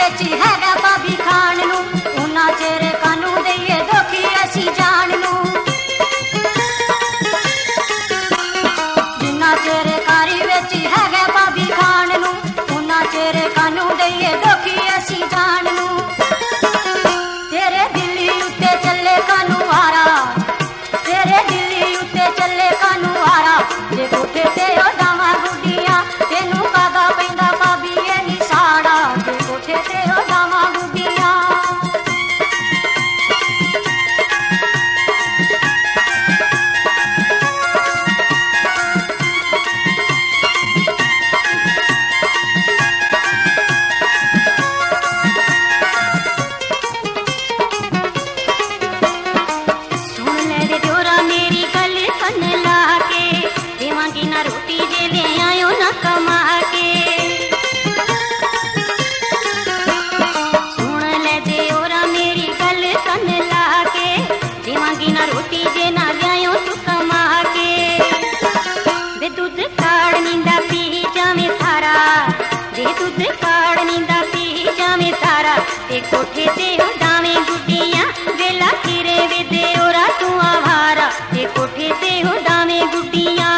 विच हैगा भाभी खान नू, उन्ना चेर कानू दईए दुखी असी जान नू। जिन्ना चेर कारी विच हैगा भाभी खान नू, उन्ना चेर कानू दईए दुखी असी जान नू। तेरे दिल्ली उत्ते चले कानू वारा, तेरे दिल्ली उत्ते चले कानू वारा, जे कोठे ते डावां गुड्डियां तेनू कादा पैंदा भाभी ए नी साड़ा, जे कोठे ते डावां गुड्डियां। सुन ले रे दियोरा मेरी गल कन ला के, देवांगी ना रोटी जे ले आयो ना कमा के। सुन ले दियोरा मेरी गल कन ला के, देवांगी ना रोटी जे ना लियायो तू कमा के। वे दूध काड़ नींदा पी जावे सारा, वे दूध काड़ नींदा पी जावे सारा, ते कोठे ते डावे गुड्डियां वेला फिरे वे दियोरा तू आवारा, ते कोठे ते डावे गुड्डियां।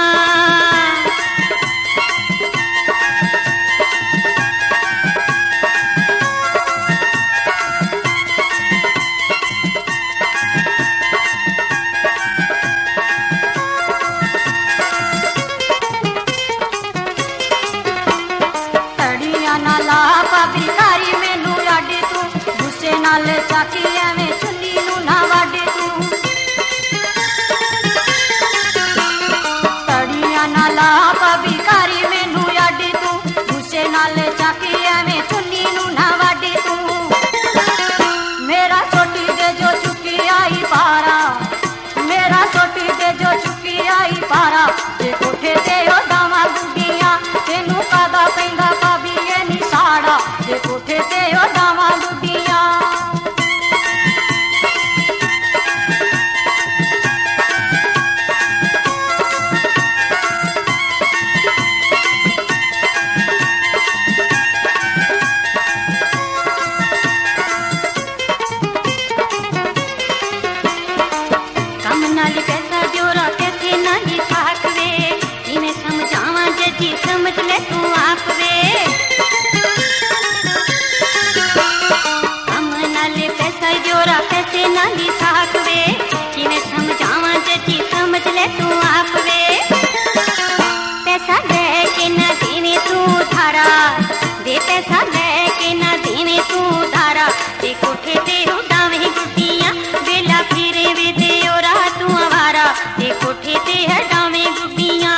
तड़ियां ना ला भाभी कारी मैनू अड तू, गुस्से नाल चाची एवें चुन्नी नू ना वड तू। तड़ियां ना ला भाभी कारी मैनू अड तू, गुस्से नाल चाची एवें चुन्नी नू ना वड तू। मेरा छोटी दे जो चुकी आई पारा, मेरा छोटी दे जो चुकी आई पारा, जे कोठे ते डावां गुड्डियां तेनू कादा पैंदा भाभी ए नी साड़ा, जे कोठे ते डावां गुड्डियां। कम नाली पैसा दियोरा कैसे नाली थाक वे, इवें समझावां जजी समझ ले तू आप वे। कम नाली पैसा दियोरा कैसे नाली थाक वे, इवें समझावां जजी समझ ले तू आप वे। पैसा लेके ना देवे तू धारा, दे पैसा लेके ना देवे तू धारा, ते कोठे ते डावे गुड्डियां वेला फिरे वे दियोरा तू आवारा, ते कोठे ते डावे गुड्डियां।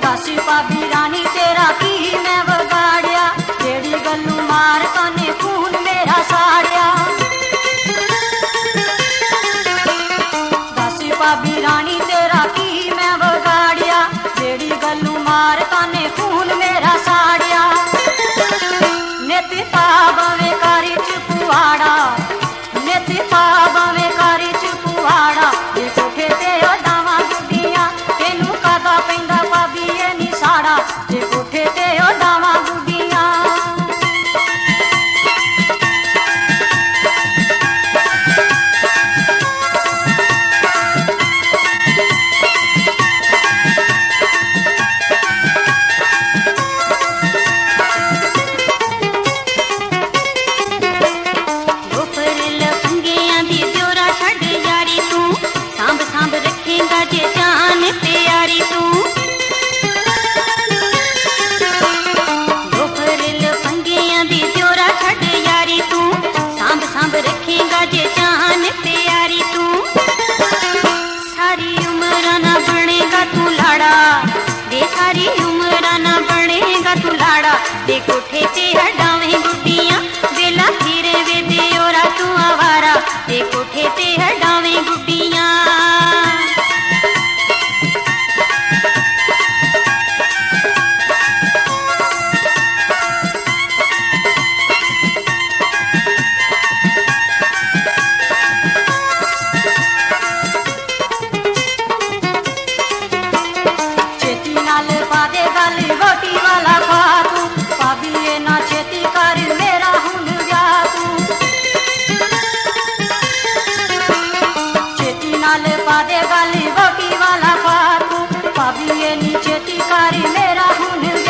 दासी भाभी रानी तेरा की मैं वगाड़िया, जेड़ी गल्लू मार तने खून मेरा साड़िया। दासी भाभी रानी तेरा की मैं वगाड़िया, जेड़ी गल्लू मार तने खून मेरा साड़िया। नेति पावे कारी च पुआड़ा, नेति पावे कारी च पुआड़ा, जे कोठे ते डावां गुड्डियां तेनू कादा पैंदा भाभी ए नी साड़ा, जे कोठे ते डावां गुड्डियां। दे कोठे ते हटावे गुड्डियां वेला फिरे वे दियोरा तू आवारा दे कोठे ते हटावे गुड्डियां। शिकार मेरा हुन